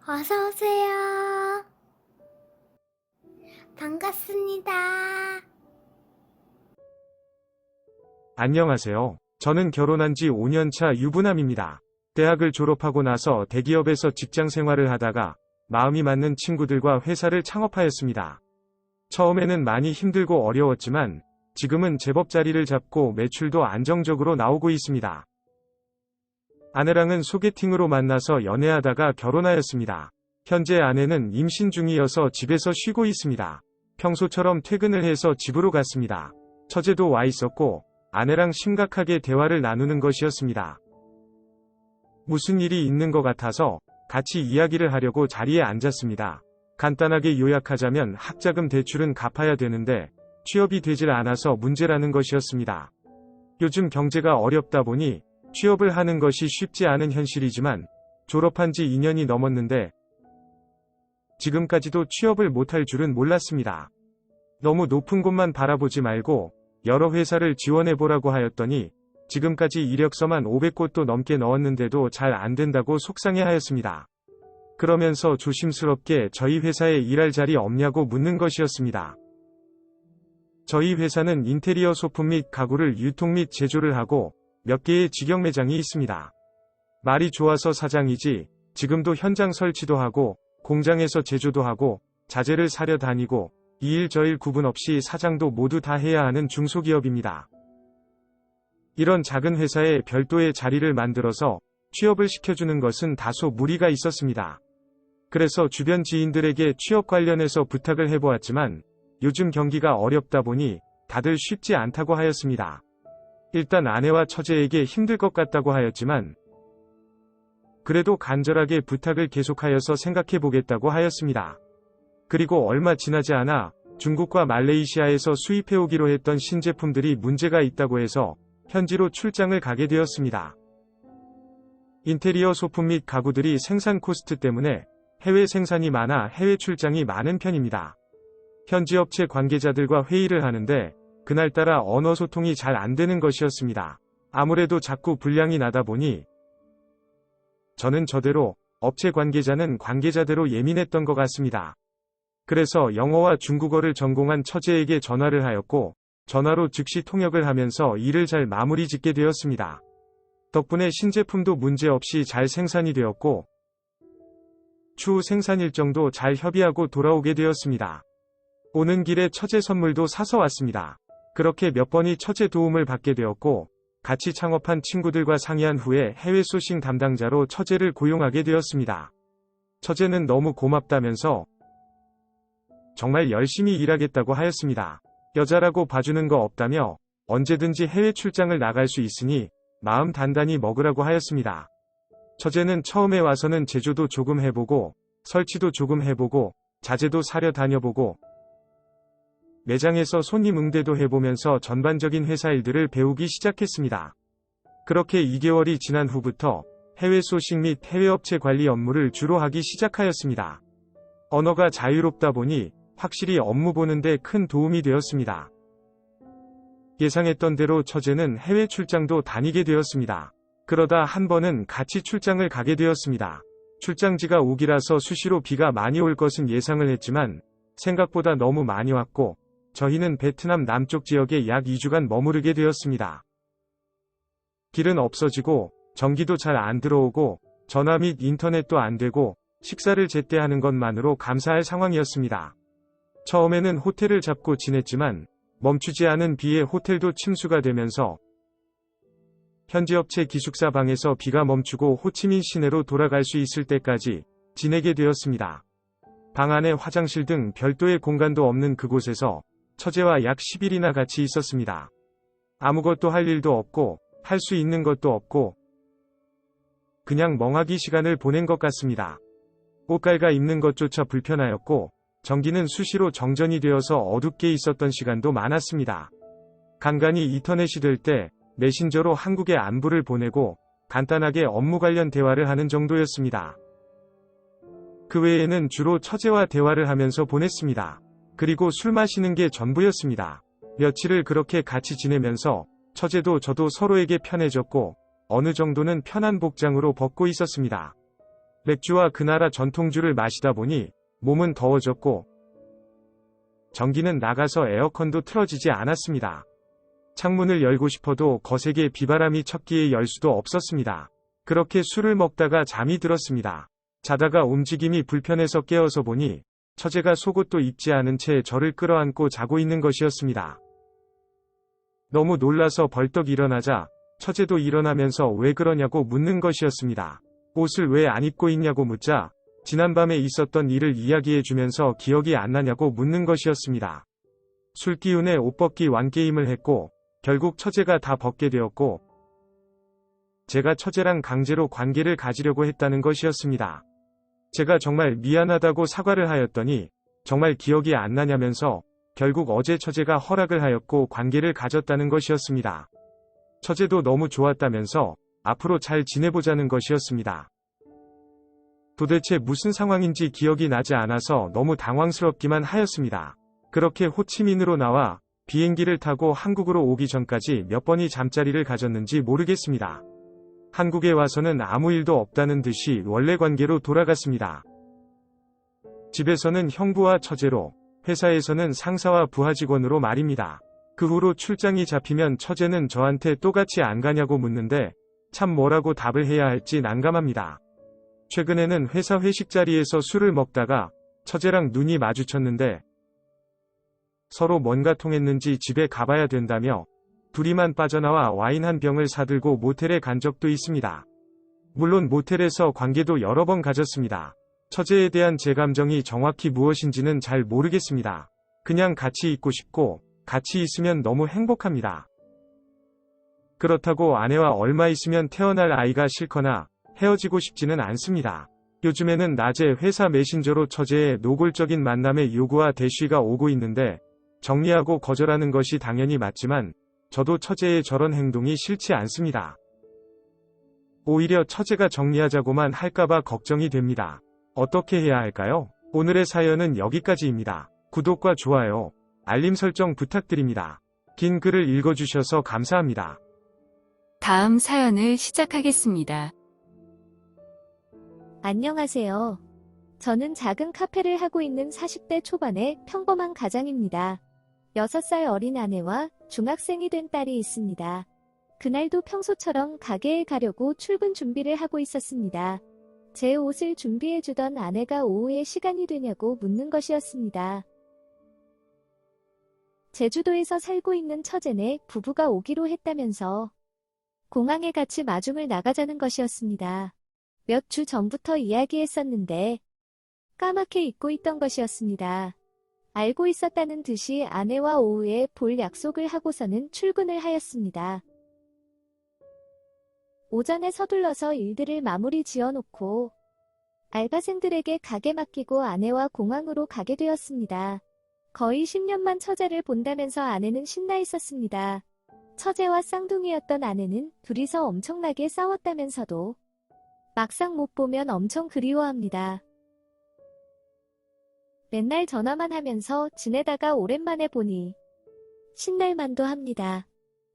어서 오세요. 반갑습니다. 안녕하세요. 저는 결혼한 지 5년차 유부남입니다. 대학을 졸업하고 나서 대기업에서 직장 생활을 하다가 마음이 맞는 친구들과 회사를 창업하였습니다. 처음에는 많이 힘들고 어려웠지만 지금은 제법 자리를 잡고 매출도 안정적으로 나오고 있습니다. 아내랑은 소개팅으로 만나서 연애하다가 결혼하였습니다. 현재 아내는 임신 중이어서 집에서 쉬고 있습니다. 평소처럼 퇴근을 해서 집으로 갔습니다. 처제도 와 있었고 아내랑 심각하게 대화를 나누는 것이었습니다. 무슨 일이 있는 것 같아서 같이 이야기를 하려고 자리에 앉았습니다. 간단하게 요약하자면 학자금 대출은 갚아야 되는데 취업이 되질 않아서 문제라는 것이었습니다. 요즘 경제가 어렵다 보니 취업을 하는 것이 쉽지 않은 현실이지만 졸업한 지 2년이 넘었는데 지금까지도 취업을 못할 줄은 몰랐습니다. 너무 높은 곳만 바라보지 말고 여러 회사를 지원해보라고 하였더니 지금까지 이력서만 500곳도 넘게 넣었는데도 잘 안된다고 속상해하였습니다. 그러면서 조심스럽게 저희 회사에 일할 자리 없냐고 묻는 것이었습니다. 저희 회사는 인테리어 소품 및 가구를 유통 및 제조를 하고 몇 개의 직영 매장이 있습니다. 말이 좋아서 사장이지 지금도 현장 설치도 하고 공장에서 제조도 하고 자재를 사려 다니고 이 일 저 일 구분 없이 사장도 모두 다 해야 하는 중소기업입니다. 이런 작은 회사에 별도의 자리를 만들어서 취업을 시켜주는 것은 다소 무리가 있었습니다. 그래서 주변 지인들에게 취업 관련해서 부탁을 해보았지만 요즘 경기가 어렵다 보니 다들 쉽지 않다고 하였습니다. 일단 아내와 처제에게 힘들 것 같다고 하였지만 그래도 간절하게 부탁을 계속하여서 생각해보겠다고 하였습니다. 그리고 얼마 지나지 않아 중국과 말레이시아에서 수입해오기로 했던 신제품들이 문제가 있다고 해서 현지로 출장을 가게 되었습니다. 인테리어 소품 및 가구들이 생산 코스트 때문에 해외 생산이 많아 해외 출장이 많은 편입니다. 현지 업체 관계자들과 회의를 하는데 그날따라 언어 소통이 잘 안되는 것이었습니다. 아무래도 자꾸 불량이 나다 보니 저는 저대로, 업체 관계자는 관계자대로 예민했던 것 같습니다. 그래서 영어와 중국어를 전공한 처제에게 전화를 하였고 전화로 즉시 통역을 하면서 일을 잘 마무리 짓게 되었습니다. 덕분에 신제품도 문제없이 잘 생산이 되었고 추후 생산 일정도 잘 협의하고 돌아오게 되었습니다. 오는 길에 처제 선물도 사서 왔습니다. 그렇게 몇 번이 처제 도움을 받게 되었고 같이 창업한 친구들과 상의한 후에 해외 소싱 담당자로 처제를 고용하게 되었습니다. 처제는 너무 고맙다면서 정말 열심히 일하겠다고 하였습니다. 여자라고 봐주는 거 없다며 언제든지 해외 출장을 나갈 수 있으니 마음 단단히 먹으라고 하였습니다. 처제는 처음에 와서는 제조도 조금 해보고 설치도 조금 해보고 자재도 사려 다녀보고 매장에서 손님 응대도 해보면서 전반적인 회사 일들을 배우기 시작했습니다. 그렇게 2개월이 지난 후부터 해외 소싱 및 해외 업체 관리 업무를 주로 하기 시작하였습니다. 언어가 자유롭다 보니 확실히 업무 보는데 큰 도움이 되었습니다. 예상했던 대로 처제는 해외 출장도 다니게 되었습니다. 그러다 한 번은 같이 출장을 가게 되었습니다. 출장지가 우기라서 수시로 비가 많이 올 것은 예상을 했지만 생각보다 너무 많이 왔고 저희는 베트남 남쪽 지역에 약 2주간 머무르게 되었습니다. 길은 없어지고 전기도 잘 안 들어오고 전화 및 인터넷도 안 되고 식사를 제때 하는 것만으로 감사할 상황이었습니다. 처음에는 호텔을 잡고 지냈지만 멈추지 않은 비에 호텔도 침수가 되면서 현지 업체 기숙사 방에서 비가 멈추고 호치민 시내로 돌아갈 수 있을 때까지 지내게 되었습니다. 방 안에 화장실 등 별도의 공간도 없는 그곳에서 처제와 약 10일이나 같이 있었습니다. 아무것도 할 일도 없고 할 수 있는 것도 없고 그냥 멍하기 시간을 보낸 것 같습니다. 옷갈아 입는 것조차 불편하였고 전기는 수시로 정전이 되어서 어둡게 있었던 시간도 많았습니다. 간간히 인터넷이 될 때 메신저로 한국에 안부를 보내고 간단하게 업무 관련 대화를 하는 정도였습니다. 그 외에는 주로 처제와 대화를 하면서 보냈습니다. 그리고 술 마시는 게 전부였습니다. 며칠을 그렇게 같이 지내면서 처제도 저도 서로에게 편해졌고 어느 정도는 편한 복장으로 벗고 있었습니다. 맥주와 그 나라 전통주를 마시다 보니 몸은 더워졌고 전기는 나가서 에어컨도 틀어지지 않았습니다. 창문을 열고 싶어도 거세게 비바람이 쳤기에 열 수도 없었습니다. 그렇게 술을 먹다가 잠이 들었습니다. 자다가 움직임이 불편해서 깨어서 보니 처제가 속옷도 입지 않은 채 저를 끌어안고 자고 있는 것이었습니다. 너무 놀라서 벌떡 일어나자 처제도 일어나면서 왜 그러냐고 묻는 것이었습니다. 옷을 왜 안 입고 있냐고 묻자 지난밤에 있었던 일을 이야기해주면서 기억이 안 나냐고 묻는 것이었습니다. 술 기운에 옷 벗기 완게임을 했고 결국 처제가 다 벗게 되었고 제가 처제랑 강제로 관계를 가지려고 했다는 것이었습니다. 제가 정말 미안하다고 사과를 하였더니 정말 기억이 안 나냐면서 결국 어제 처제가 허락을 하였고 관계를 가졌다는 것이었습니다. 처제도 너무 좋았다면서 앞으로 잘 지내보자는 것이었습니다. 도대체 무슨 상황인지 기억이 나지 않아서 너무 당황스럽기만 하였습니다. 그렇게 호치민으로 나와 비행기를 타고 한국으로 오기 전까지 몇 번이 잠자리를 가졌는지 모르겠습니다. 한국에 와서는 아무 일도 없다는 듯이 원래 관계로 돌아갔습니다. 집에서는 형부와 처제로, 회사에서는 상사와 부하 직원으로 말입니다. 그 후로 출장이 잡히면 처제는 저한테 또같이 안 가냐고 묻는데 참 뭐라고 답을 해야 할지 난감합니다. 최근에는 회사 회식 자리에서 술을 먹다가 처제랑 눈이 마주쳤는데 서로 뭔가 통했는지 집에 가봐야 된다며 둘이만 빠져나와 와인 한 병을 사들고 모텔에 간 적도 있습니다. 물론 모텔에서 관계도 여러 번 가졌습니다. 처제에 대한 제 감정이 정확히 무엇인지는 잘 모르겠습니다. 그냥 같이 있고 싶고 같이 있으면 너무 행복합니다. 그렇다고 아내와 얼마 있으면 태어날 아이가 싫거나 헤어지고 싶지는 않습니다. 요즘에는 낮에 회사 메신저로 처제의 노골적인 만남의 요구와 대쉬가 오고 있는데 정리하고 거절하는 것이 당연히 맞지만 저도 처제의 저런 행동이 싫지 않습니다. 오히려 처제가 정리하자고만 할까봐 걱정이 됩니다. 어떻게 해야 할까요? 오늘의 사연은 여기까지입니다. 구독과 좋아요, 알림 설정 부탁드립니다. 긴 글을 읽어주셔서 감사합니다. 다음 사연을 시작하겠습니다. 안녕하세요. 저는 작은 카페를 하고 있는 40대 초반의 평범한 가장입니다. 6살 어린 아내와 중학생이 된 딸이 있습니다. 그날도 평소처럼 가게에 가려고 출근 준비를 하고 있었습니다. 제 옷을 준비해주던 아내가 오후에 시간이 되냐고 묻는 것이었습니다. 제주도에서 살고 있는 처제네 부부가 오기로 했다면서 공항에 같이 마중을 나가자는 것이었습니다. 몇 주 전부터 이야기했었는데 까맣게 잊고 있던 것이었습니다. 알고 있었다는 듯이 아내와 오후에 볼 약속을 하고서는 출근을 하였습니다. 오전에 서둘러서 일들을 마무리 지어놓고 알바생들에게 가게 맡기고 아내와 공항으로 가게 되었습니다. 거의 10년만 처제를 본다면서 아내는 신나 있었습니다. 처제와 쌍둥이였던 아내는 둘이서 엄청나게 싸웠다면서도 막상 못 보면 엄청 그리워합니다. 맨날 전화만 하면서 지내다가 오랜만에 보니 신날만도 합니다.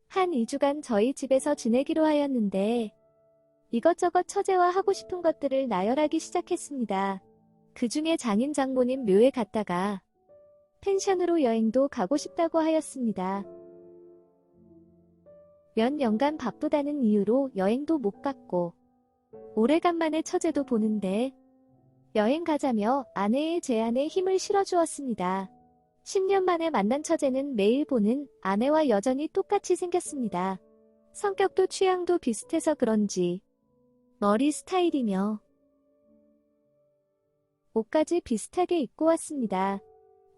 한 2주간 저희 집에서 지내기로 하였는데 이것저것 처제와 하고 싶은 것들을 나열하기 시작했습니다. 그 중에 장인 장모님 묘에 갔다가 펜션으로 여행도 가고 싶다고 하였습니다. 몇 년간 바쁘다는 이유로 여행도 못 갔고 오래간만에 처제도 보는데 여행 가자며 아내의 제안에 힘을 실어주었습니다. 10년 만에 만난 처제는 매일 보는 아내와 여전히 똑같이 생겼습니다. 성격도 취향도 비슷해서 그런지 머리 스타일이며 옷까지 비슷하게 입고 왔습니다.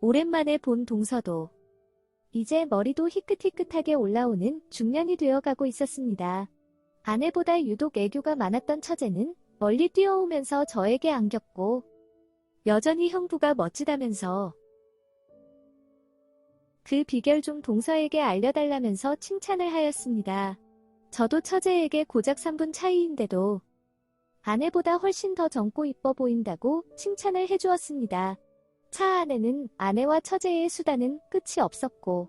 오랜만에 본 동서도 이제 머리도 희끗희끗하게 올라오는 중년이 되어가고 있었습니다. 아내보다 유독 애교가 많았던 처제는 멀리 뛰어오면서 저에게 안겼고 여전히 형부가 멋지다면서 그 비결 좀 동서에게 알려달라면서 칭찬을 하였습니다. 저도 처제에게 고작 3분 차이인데도 아내보다 훨씬 더 젊고 이뻐 보인다고 칭찬을 해주었습니다. 차 안에는 아내와 처제의 수다는 끝이 없었고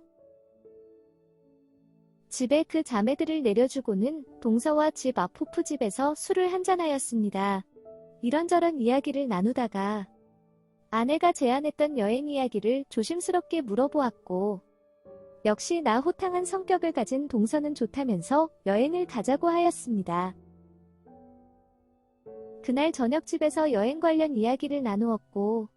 집에 그 자매들을 내려주고는 동서와 집 앞 호프집에서 술을 한잔하였습니다. 이런저런 이야기를 나누다가 아내가 제안했던 여행 이야기를 조심스럽게 물어보았고, 역시 나 호탕한 성격을 가진 동서는 좋다면서 여행을 가자고 하였습니다. 그날 저녁집에서 여행 관련 이야기를 나누었고,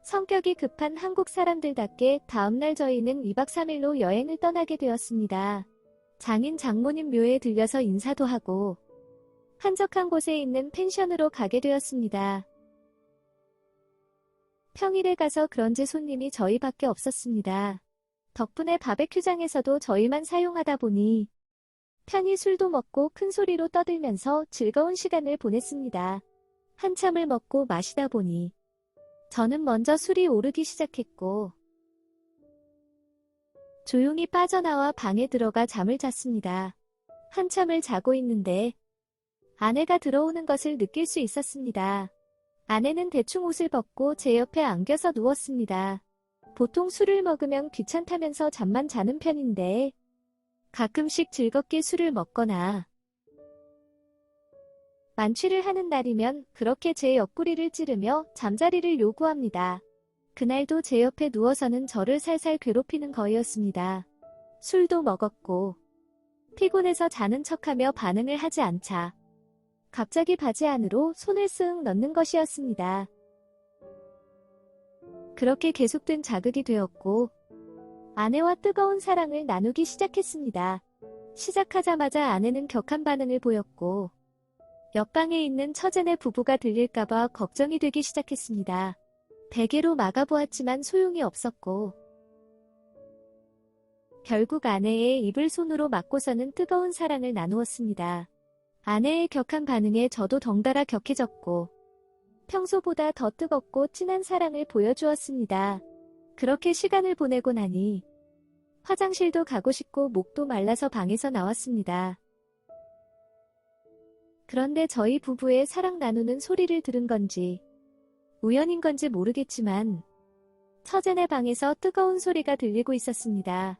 성격이 급한 한국 사람들답게 다음날 저희는 2박 3일로 여행을 떠나게 되었습니다. 장인 장모님 묘에 들려서 인사도 하고 한적한 곳에 있는 펜션으로 가게 되었습니다. 평일에 가서 그런지 손님이 저희밖에 없었습니다. 덕분에 바베큐장에서도 저희만 사용하다 보니 편히 술도 먹고 큰 소리로 떠들면서 즐거운 시간을 보냈습니다. 한참을 먹고 마시다 보니 저는 먼저 술이 오르기 시작했고 조용히 빠져나와 방에 들어가 잠을 잤습니다. 한참을 자고 있는데 아내가 들어오는 것을 느낄 수 있었습니다. 아내는 대충 옷을 벗고 제 옆에 안겨서 누웠습니다. 보통 술을 먹으면 귀찮다면서 잠만 자는 편인데 가끔씩 즐겁게 술을 먹거나 만취를 하는 날이면 그렇게 제 옆구리를 찌르며 잠자리를 요구합니다. 그날도 제 옆에 누워서는 저를 살살 괴롭히는 거였습니다. 술도 먹었고 피곤해서 자는 척하며 반응을 하지 않자 갑자기 바지 안으로 손을 쓱 넣는 것이었습니다. 그렇게 계속된 자극이 되었고 아내와 뜨거운 사랑을 나누기 시작했습니다. 시작하자마자 아내는 격한 반응을 보였고 옆방에 있는 처제네 부부가 들릴까봐 걱정이 되기 시작했습니다. 베개로 막아보았지만 소용이 없었고 결국 아내의 입을 손으로 막고서는 뜨거운 사랑을 나누었습니다. 아내의 격한 반응에 저도 덩달아 격해졌고 평소보다 더 뜨겁고 진한 사랑을 보여주었습니다. 그렇게 시간을 보내고 나니 화장실도 가고 싶고 목도 말라서 방에서 나왔습니다. 그런데 저희 부부의 사랑 나누는 소리를 들은 건지 우연인 건지 모르겠지만 처제네 방에서 뜨거운 소리가 들리고 있었습니다.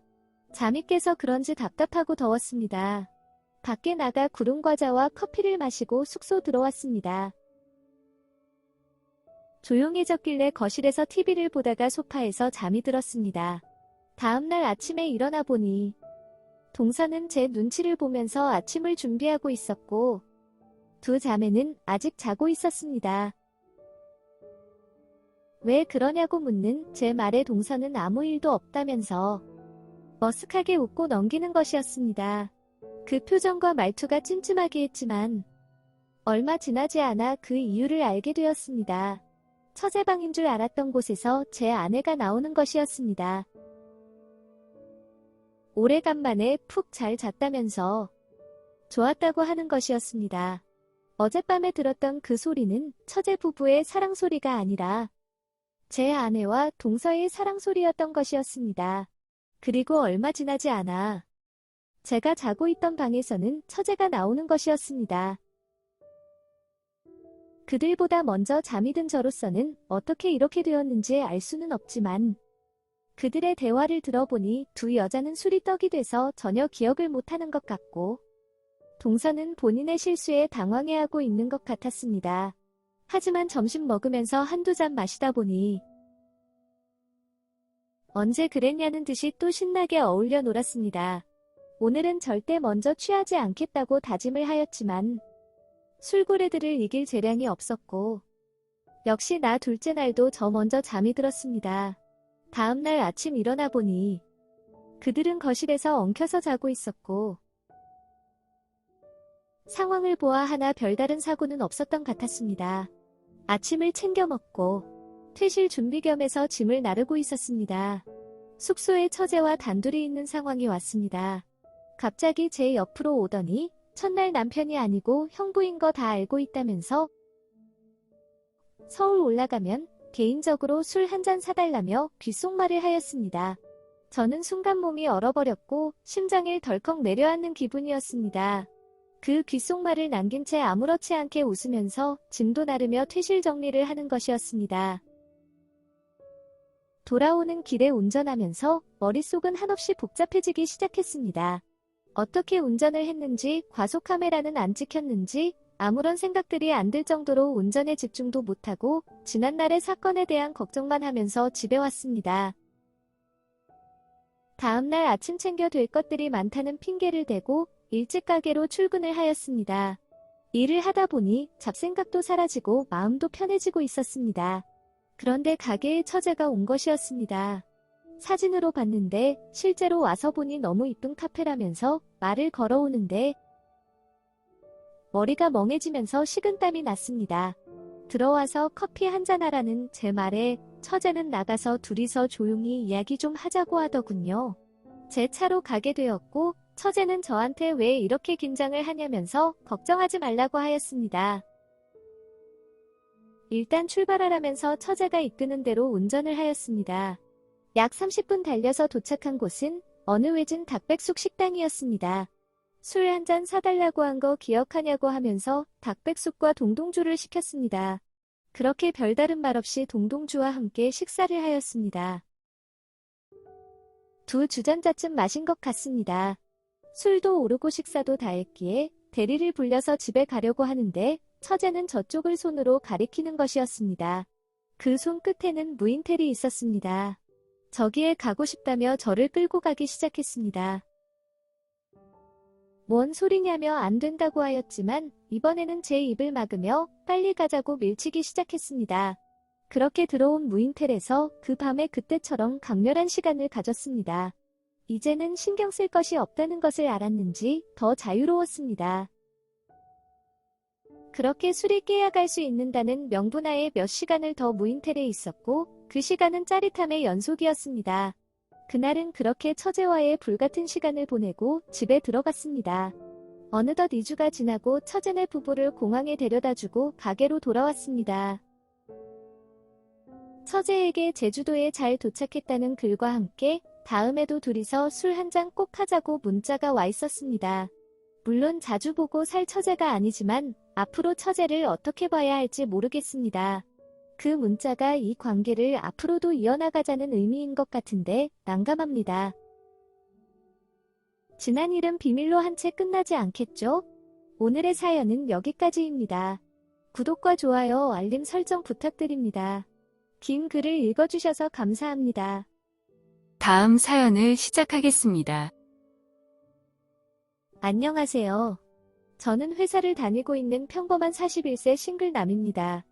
잠이 깨서 그런지 답답하고 더웠습니다. 밖에 나가 구름과자와 커피를 마시고 숙소 들어왔습니다. 조용해졌길래 거실에서 TV를 보다가 소파에서 잠이 들었습니다. 다음날 아침에 일어나 보니 동서는 제 눈치를 보면서 아침을 준비하고 있었고 두 자매는 아직 자고 있었습니다. 왜 그러냐고 묻는 제 말에 동서는 아무 일도 없다면서 머쓱하게 웃고 넘기는 것이었습니다. 그 표정과 말투가 찜찜하게 했지만 얼마 지나지 않아 그 이유를 알게 되었습니다. 처제방인 줄 알았던 곳에서 제 아내가 나오는 것이었습니다. 오래간만에 푹 잘 잤다면서 좋았다고 하는 것이었습니다. 어젯밤에 들었던 그 소리는 처제 부부의 사랑 소리가 아니라 제 아내와 동서의 사랑 소리였던 것이었습니다. 그리고 얼마 지나지 않아 제가 자고 있던 방에서는 처제가 나오는 것이었습니다. 그들보다 먼저 잠이 든 저로서는 어떻게 이렇게 되었는지 알 수는 없지만 그들의 대화를 들어보니 두 여자는 술이 떡이 돼서 전혀 기억을 못하는 것 같고 동서는 본인의 실수에 당황해하고 있는 것 같았습니다. 하지만 점심 먹으면서 한두 잔 마시다 보니 언제 그랬냐는 듯이 또 신나게 어울려 놀았습니다. 오늘은 절대 먼저 취하지 않겠다고 다짐을 하였지만 술고래들을 이길 재량이 없었고 역시 나 둘째 날도 저 먼저 잠이 들었습니다. 다음날 아침 일어나 보니 그들은 거실에서 엉켜서 자고 있었고 상황을 보아 하나 별다른 사고는 없었던 같았습니다. 아침을 챙겨 먹고 퇴실 준비 겸해서 짐을 나르고 있었습니다. 숙소에 처제와 단둘이 있는 상황이 왔습니다. 갑자기 제 옆으로 오더니 첫날 남편이 아니고 형부인 거 다 알고 있다면서 서울 올라가면 개인적으로 술 한 잔 사달라며 귓속말을 하였습니다. 저는 순간 몸이 얼어버렸고 심장을 덜컥 내려앉는 기분이었습니다. 그 귓속말을 남긴 채 아무렇지 않게 웃으면서 짐도 나르며 퇴실 정리를 하는 것이었습니다. 돌아오는 길에 운전하면서 머릿속은 한없이 복잡해지기 시작했습니다. 어떻게 운전을 했는지, 과속 카메라는 안 찍혔는지, 아무런 생각들이 안 들 정도로 운전에 집중도 못하고 지난날의 사건에 대한 걱정만 하면서 집에 왔습니다. 다음날 아침 챙겨 될 것들이 많다는 핑계를 대고 일찍 가게로 출근을 하였습니다. 일을 하다 보니 잡생각도 사라지고 마음도 편해지고 있었습니다. 그런데 가게에 처제가 온 것이었습니다. 사진으로 봤는데 실제로 와서 보니 너무 이쁜 카페라면서 말을 걸어오는데 머리가 멍해지면서 식은땀이 났습니다. 들어와서 커피 한잔하라는 제 말에 처제는 나가서 둘이서 조용히 이야기 좀 하자고 하더군요. 제 차로 가게 되었고 처제는 저한테 왜 이렇게 긴장을 하냐면서 걱정하지 말라고 하였습니다. 일단 출발하라면서 처제가 이끄는 대로 운전을 하였습니다. 약 30분 달려서 도착한 곳은 어느 외진 닭백숙 식당이었습니다. 술 한 잔 사달라고 한 거 기억하냐고 하면서 닭백숙과 동동주를 시켰습니다. 그렇게 별다른 말 없이 동동주와 함께 식사를 하였습니다. 2주전자쯤 마신 것 같습니다. 술도 오르고 식사도 다 했기에 대리를 불려서 집에 가려고 하는데 처제는 저쪽을 손으로 가리키는 것이었습니다. 그 손 끝에는 무인텔이 있었습니다. 저기에 가고 싶다며 저를 끌고 가기 시작했습니다. 뭔 소리냐며 안 된다고 하였지만 이번에는 제 입을 막으며 빨리 가자고 밀치기 시작했습니다. 그렇게 들어온 무인텔에서 그 밤에 그때처럼 강렬한 시간을 가졌습니다. 이제는 신경 쓸 것이 없다는 것을 알았는지 더 자유로웠습니다. 그렇게 술이 깨야 갈 수 있는다는 명분하에 몇 시간을 더 무인텔에 있었고 그 시간은 짜릿함의 연속이었습니다. 그날은 그렇게 처제와의 불같은 시간을 보내고 집에 들어갔습니다. 어느덧 2주가 지나고 처제네 부부를 공항에 데려다주고 가게로 돌아왔습니다. 처제에게 제주도에 잘 도착했다는 글과 함께 다음에도 둘이서 술 한 잔 꼭 하자고 문자가 와 있었습니다. 물론 자주 보고 살 처제가 아니지만 앞으로 처제를 어떻게 봐야 할지 모르겠습니다. 그 문자가 이 관계를 앞으로도 이어나가자는 의미인 것 같은데 난감합니다. 지난 일은 비밀로 한 채 끝나지 않겠죠? 오늘의 사연은 여기까지입니다. 구독과 좋아요, 알림 설정 부탁드립니다. 긴 글을 읽어주셔서 감사합니다. 다음 사연을 시작하겠습니다. 안녕하세요. 저는 회사를 다니고 있는 평범한 41세 싱글남입니다.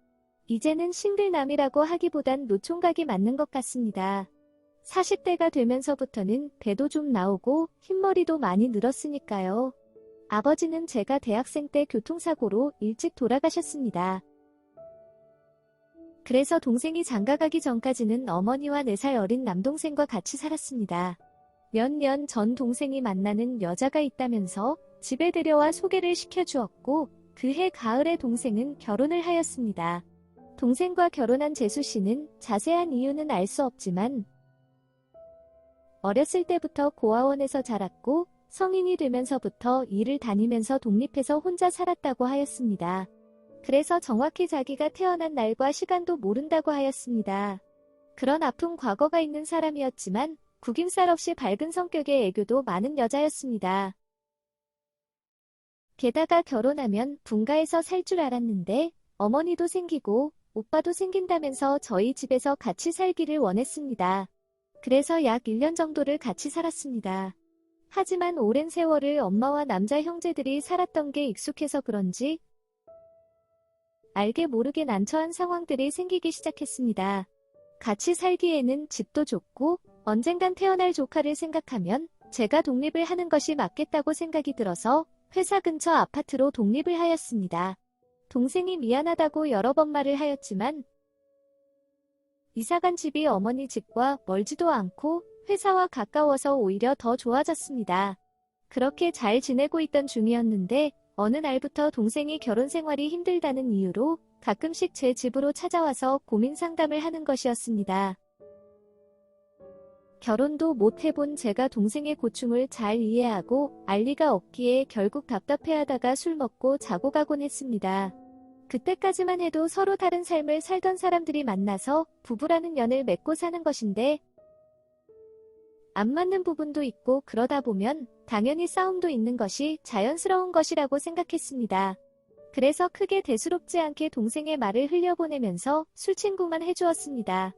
이제는 싱글남이라고 하기보단 노총각이 맞는 것 같습니다. 40대가 되면서부터는 배도 좀 나오고 흰머리도 많이 늘었으니까요. 아버지는 제가 대학생 때 교통사고로 일찍 돌아가셨습니다. 그래서 동생이 장가가기 전까지는 어머니와 4살 어린 남동생과 같이 살았습니다. 몇 년 전 동생이 만나는 여자가 있다면서 집에 데려와 소개를 시켜주었고 그해 가을에 동생은 결혼을 하였습니다. 동생과 결혼한 재수씨는 자세한 이유는 알 수 없지만 어렸을 때부터 고아원에서 자랐고 성인이 되면서부터 일을 다니면서 독립해서 혼자 살았다고 하였습니다. 그래서 정확히 자기가 태어난 날과 시간도 모른다고 하였습니다. 그런 아픈 과거가 있는 사람이었지만 구김살 없이 밝은 성격의 애교도 많은 여자였습니다. 게다가 결혼하면 분가해서 살 줄 알았는데 어머니도 생기고 오빠도 생긴다면서 저희 집에서 같이 살기를 원했습니다. 그래서 약 1년 정도를 같이 살았습니다. 하지만 오랜 세월을 엄마와 남자 형제들이 살았던 게 익숙해서 그런지 알게 모르게 난처한 상황들이 생기기 시작했습니다. 같이 살기에는 집도 좁고 언젠간 태어날 조카를 생각하면 제가 독립을 하는 것이 맞겠다고 생각이 들어서 회사 근처 아파트로 독립을 하였습니다. 동생이 미안하다고 여러 번 말을 하였지만 이사간 집이 어머니 집과 멀지도 않고 회사와 가까워서 오히려 더 좋아졌습니다. 그렇게 잘 지내고 있던 중이었는데 어느 날부터 동생이 결혼 생활이 힘들다는 이유로 가끔씩 제 집으로 찾아와서 고민 상담을 하는 것이었습니다. 결혼도 못 해본 제가 동생의 고충을 잘 이해하고 알 리가 없기에 결국 답답해하다가 술 먹고 자고 가곤 했습니다. 그때까지만 해도 서로 다른 삶을 살던 사람들이 만나서 부부라는 연을 맺고 사는 것인데 안 맞는 부분도 있고 그러다 보면 당연히 싸움도 있는 것이 자연스러운 것이라고 생각했습니다. 그래서 크게 대수롭지 않게 동생의 말을 흘려보내면서 술친구만 해주었습니다.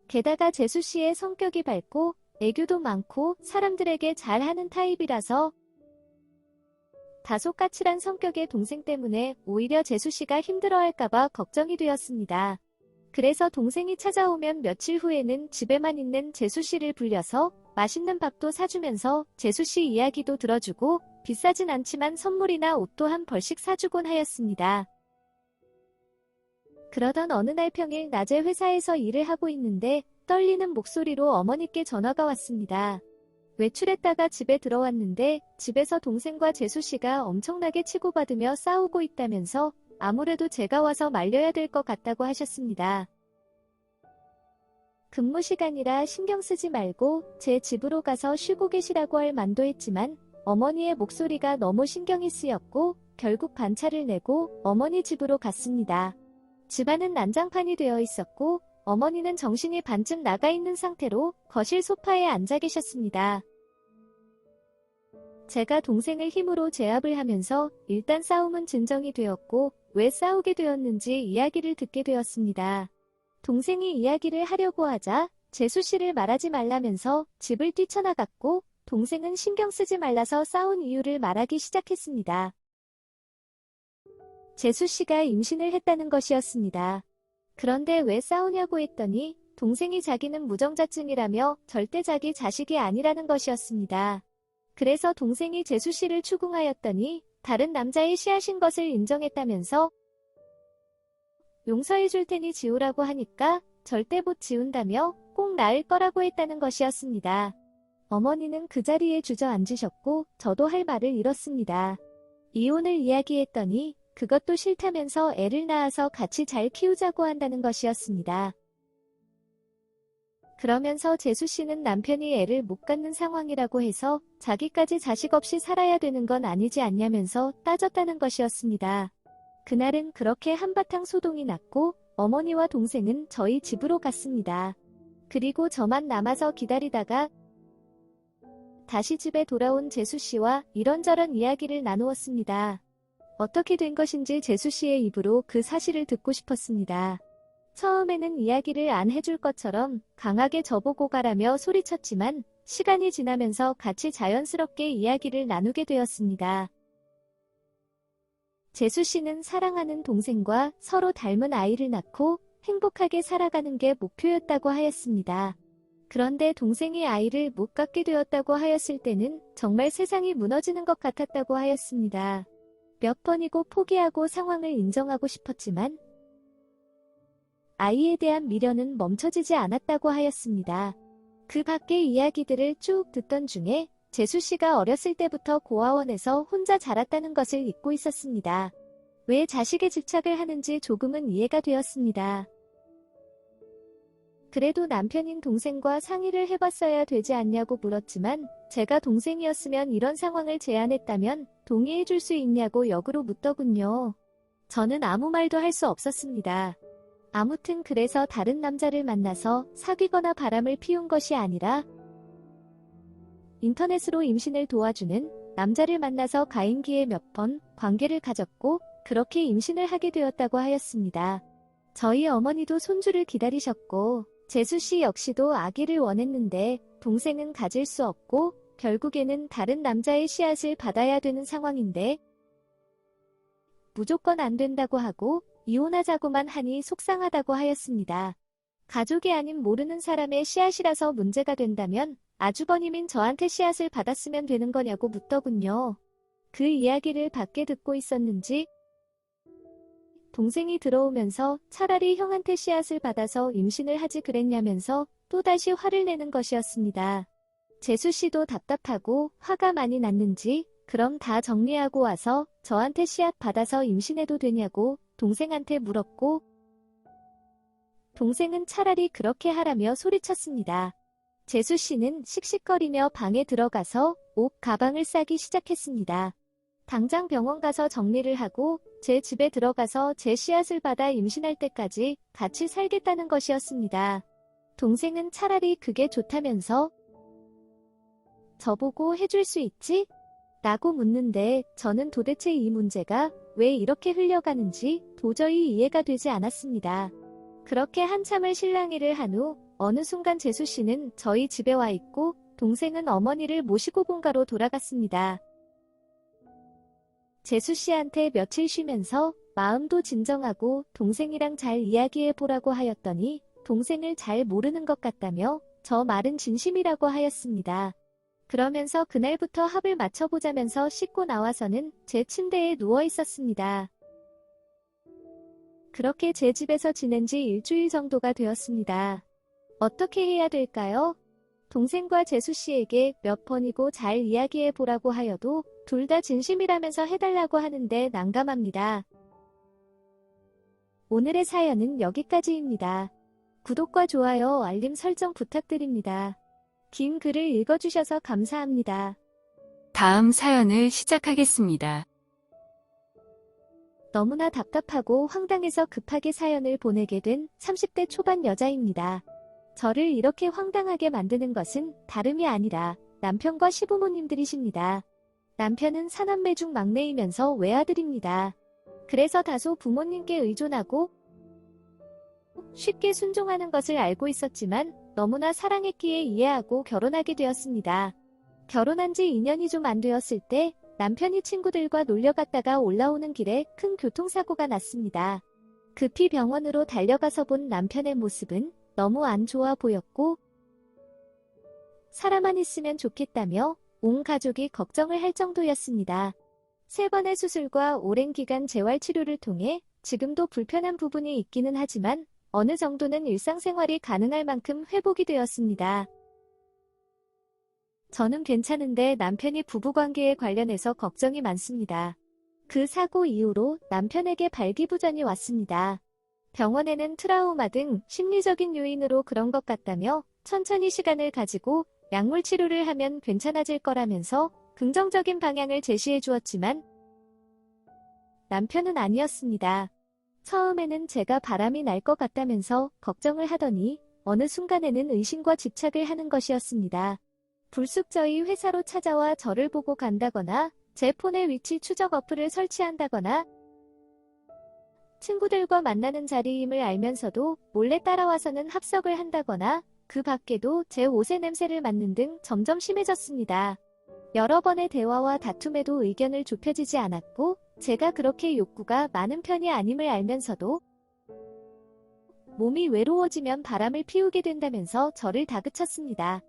게다가 재수씨의 성격이 밝고 애교도 많고 사람들에게 잘하는 타입이라서 다소 까칠한 성격의 동생 때문에 오히려 재수씨가 힘들어할까봐 걱정이 되었습니다. 그래서 동생이 찾아오면 며칠 후에는 집에만 있는 재수씨를 불려서 맛있는 밥도 사주면서 재수씨 이야기도 들어주고 비싸진 않지만 선물이나 옷도 한 벌씩 사주곤 하였습니다. 그러던 어느 날 평일 낮에 회사에서 일을 하고 있는데 떨리는 목소리로 어머니께 전화가 왔습니다. 외출했다가 집에 들어왔는데 집에서 동생과 재수씨가 엄청나게 치고받으며 싸우고 있다면서 아무래도 제가 와서 말려야 될 것 같다고 하셨습니다. 근무 시간이라 신경 쓰지 말고 제 집으로 가서 쉬고 계시라고 할 만도 했지만 어머니의 목소리가 너무 신경이 쓰였고 결국 반차를 내고 어머니 집으로 갔습니다. 집안은 난장판이 되어 있었고 어머니는 정신이 반쯤 나가 있는 상태로 거실 소파에 앉아 계셨습니다. 제가 동생을 힘으로 제압을 하면서 일단 싸움은 진정이 되었고 왜 싸우게 되었는지 이야기를 듣게 되었습니다. 동생이 이야기를 하려고 하자 재수씨를 말하지 말라면서 집을 뛰쳐나갔고 동생은 신경 쓰지 말라서 싸운 이유를 말하기 시작했습니다. 재수씨가 임신을 했다는 것이었습니다. 그런데 왜 싸우냐고 했더니 동생이 자기는 무정자증이라며 절대 자기 자식이 아니라는 것이었습니다. 그래서 동생이 재수씨를 추궁하였더니 다른 남자의 씨앗인 것을 인정했다면서 용서해 줄 테니 지우라고 하니까 절대 못 지운다며 꼭 낳을 거라고 했다는 것이었습니다. 어머니는 그 자리에 주저앉으셨고 저도 할 말을 잃었습니다. 이혼을 이야기했더니 그것도 싫다면서 애를 낳아서 같이 잘 키우자고 한다는 것이었습니다. 그러면서 재수씨는 남편이 애를 못 갖는 상황이라고 해서 자기까지 자식 없이 살아야 되는 건 아니지 않냐면서 따졌다는 것이었습니다. 그날은 그렇게 한바탕 소동이 났고 어머니와 동생은 저희 집으로 갔습니다. 그리고 저만 남아서 기다리다가 다시 집에 돌아온 재수씨와 이런저런 이야기를 나누었습니다. 어떻게 된 것인지 재수씨의 입으로 그 사실을 듣고 싶었습니다. 처음에는 이야기를 안 해줄 것처럼 강하게 저보고 가라며 소리쳤지만 시간이 지나면서 같이 자연스럽게 이야기를 나누게 되었습니다. 재수씨는 사랑하는 동생과 서로 닮은 아이를 낳고 행복하게 살아가는 게 목표였다고 하였습니다. 그런데 동생이 아이를 못 갖게 되었다고 하였을 때는 정말 세상이 무너지는 것 같았다고 하였습니다. 몇 번이고 포기하고 상황을 인정하고 싶었지만 아이에 대한 미련은 멈춰지지 않았다고 하였습니다. 그 밖의 이야기들을 쭉 듣던 중에 재수씨가 어렸을 때부터 고아원에서 혼자 자랐다는 것을 잊고 있었습니다. 왜 자식에 집착을 하는지 조금은 이해가 되었습니다. 그래도 남편인 동생과 상의를 해봤어야 되지 않냐고 물었지만 제가 동생이었으면 이런 상황을 제안했다면 동의해줄 수 있냐고 역으로 묻더군요. 저는 아무 말도 할 수 없었습니다. 아무튼 그래서 다른 남자를 만나서 사귀거나 바람을 피운 것이 아니라 인터넷으로 임신을 도와주는 남자를 만나서 가임기에 몇 번 관계를 가졌고 그렇게 임신을 하게 되었다고 하였습니다. 저희 어머니도 손주를 기다리셨고 재수씨 역시도 아기를 원했는데 동생은 가질 수 없고 결국에는 다른 남자의 씨앗을 받아야 되는 상황인데 무조건 안 된다고 하고 이혼하자고만 하니 속상하다고 하였습니다. 가족이 아닌 모르는 사람의 씨앗이라서 문제가 된다면 아주버님인 저한테 씨앗을 받았으면 되는 거냐고 묻더군요. 그 이야기를 밖에 듣고 있었는지 동생이 들어오면서 차라리 형한테 씨앗을 받아서 임신을 하지 그랬냐면서 또다시 화를 내는 것이었습니다. 재수씨도 답답하고 화가 많이 났는지 그럼 다 정리하고 와서 저한테 씨앗 받아서 임신해도 되냐고 동생한테 물었고 동생은 차라리 그렇게 하라며 소리쳤습니다. 재수씨는 씩씩거리며 방에 들어가서 옷 가방을 싸기 시작했습니다. 당장 병원 가서 정리를 하고 제 집에 들어가서 제 씨앗을 받아 임신할 때까지 같이 살겠다는 것이었습니다. 동생은 차라리 그게 좋다면서 저보고 해줄 수 있지? 라고 묻는데 저는 도대체 이 문제가 왜 이렇게 흘려가는지 도저히 이해가 되지 않았습니다. 그렇게 한참을 실랑이를 한 후 어느 순간 재수 씨는 저희 집에 와 있고 동생은 어머니를 모시고 본가로 돌아갔습니다. 재수 씨한테 며칠 쉬면서 마음도 진정하고 동생이랑 잘 이야기해 보라고 하였더니 동생을 잘 모르는 것 같다며 저 말은 진심이라고 하였습니다. 그러면서 그날부터 합을 맞춰보자면서 씻고 나와서는 제 침대에 누워 있었습니다. 그렇게 제 집에서 지낸 지 일주일 정도가 되었습니다. 어떻게 해야 될까요? 동생과 재수 씨에게 몇 번이고 잘 이야기해 보라고 하여도 둘 다 진심이라면서 해달라고 하는데 난감합니다. 오늘의 사연은 여기까지입니다. 구독과 좋아요, 알림 설정 부탁드립니다. 긴 글을 읽어주셔서 감사합니다. 다음 사연을 시작하겠습니다. 너무나 답답하고 황당해서 급하게 사연을 보내게 된 30대 초반 여자입니다. 저를 이렇게 황당하게 만드는 것은 다름이 아니라 남편과 시부모님들이십니다. 남편은 사남매 중 막내이면서 외아들입니다. 그래서 다소 부모님께 의존하고 쉽게 순종하는 것을 알고 있었지만 너무나 사랑했기에 이해하고 결혼하게 되었습니다. 결혼한 지 2년이 좀 안 되었을 때 남편이 친구들과 놀러 갔다가 올라오는 길에 큰 교통사고가 났습니다. 급히 병원으로 달려가서 본 남편의 모습은 너무 안 좋아 보였고 살아만 있으면 좋겠다며 온 가족이 걱정을 할 정도였습니다. 3번의 수술과 오랜 기간 재활치료를 통해 지금도 불편한 부분이 있기는 하지만 어느 정도는 일상생활이 가능할 만큼 회복이 되었습니다. 저는 괜찮은데 남편이 부부관계에 관련해서 걱정이 많습니다. 그 사고 이후로 남편에게 발기부전이 왔습니다. 병원에는 트라우마 등 심리적인 요인으로 그런 것 같다며 천천히 시간을 가지고 약물 치료를 하면 괜찮아질 거라면서 긍정적인 방향을 제시해 주었지만 남편은 아니었습니다. 처음에는 제가 바람이 날 것 같다면서 걱정을 하더니 어느 순간에는 의심과 집착을 하는 것이었습니다. 불쑥 저희 회사로 찾아와 저를 보고 간다거나 제 폰에 위치 추적 어플을 설치한다거나 친구들과 만나는 자리임을 알면서도 몰래 따라와서는 합석을 한다거나 그 밖에도 제 옷의 냄새를 맡는 등 점점 심해졌습니다. 여러 번의 대화와 다툼에도 의견을 좁혀지지 않았고 제가 그렇게 욕구가 많은 편이 아님을 알면서도 몸이 외로워지면 바람을 피우게 된다면서 저를 다그쳤습니다.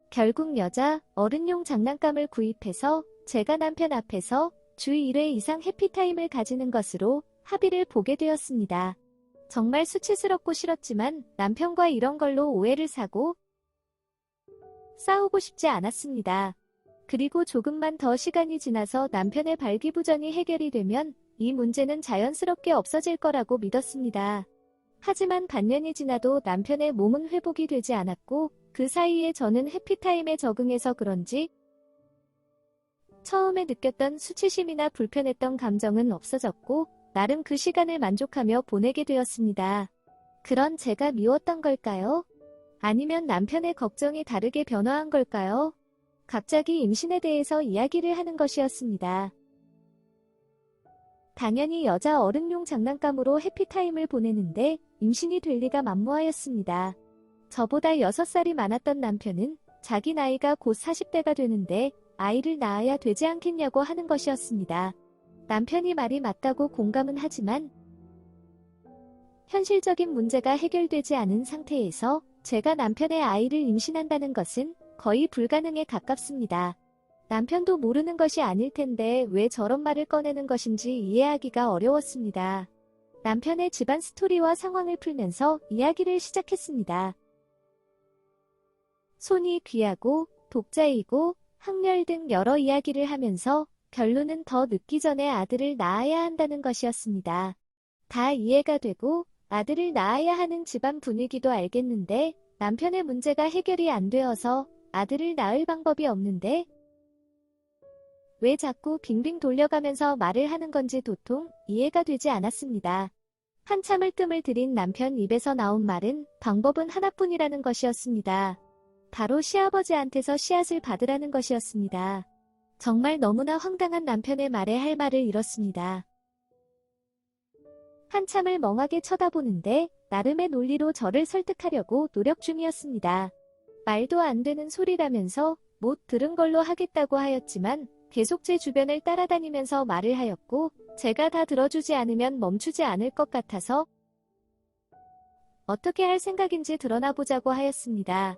결국 여자, 어른용 장난감을 구입해서 제가 남편 앞에서 주 1회 이상 해피타임을 가지는 것으로 합의를 보게 되었습니다. 정말 수치스럽고 싫었지만 남편과 이런 걸로 오해를 사고 싸우고 싶지 않았습니다. 그리고 조금만 더 시간이 지나서 남편의 발기부전이 해결이 되면 이 문제는 자연스럽게 없어질 거라고 믿었습니다. 하지만 반년이 지나도 남편의 몸은 회복이 되지 않았고 그 사이에 저는 해피타임에 적응해서 그런지 처음에 느꼈던 수치심이나 불편했던 감정은 없어졌고 나름 그 시간을 만족하며 보내게 되었습니다. 그런 제가 미웠던 걸까요? 아니면 남편의 걱정이 다르게 변화한 걸까요? 갑자기 임신에 대해서 이야기를 하는 것이었습니다. 당연히 여자 어른용 장난감으로 해피타임을 보내는데 임신이 될 리가 만무하였습니다. 저보다 6살이 많았던 남편은 자기 나이가 곧 40대가 되는데 아이를 낳아야 되지 않겠냐고 하는 것이었습니다. 남편이 말이 맞다고 공감은 하지만 현실적인 문제가 해결되지 않은 상태에서 제가 남편의 아이를 임신한다는 것은 거의 불가능에 가깝습니다. 남편도 모르는 것이 아닐 텐데 왜 저런 말을 꺼내는 것인지 이해하기가 어려웠습니다. 남편의 집안 스토리와 상황을 풀면서 이야기를 시작했습니다. 손이 귀하고 독자이고 학렬 등 여러 이야기를 하면서 결론은 더 늦기 전에 아들을 낳아야 한다는 것이었습니다. 다 이해가 되고 아들을 낳아야 하는 집안 분위기도 알겠는데 남편의 문제가 해결이 안 되어서 아들을 낳을 방법이 없는데 왜 자꾸 빙빙 돌려가면서 말을 하는 건지 도통 이해가 되지 않았습니다. 한참을 뜸을 들인 남편 입에서 나온 말은 방법은 하나뿐이라는 것이었습니다. 바로 시아버지한테서 씨앗을 받으라는 것이었습니다. 정말 너무나 황당한 남편의 말에 할 말을 잃었습니다. 한참을 멍하게 쳐다보는데 나름의 논리로 저를 설득하려고 노력 중이었습니다. 말도 안 되는 소리라면서 못 들은 걸로 하겠다고 하였지만 계속 제 주변을 따라다니면서 말을 하였고 제가 다 들어주지 않으면 멈추지 않을 것 같아서 어떻게 할 생각인지 드러나 보자고 하였습니다.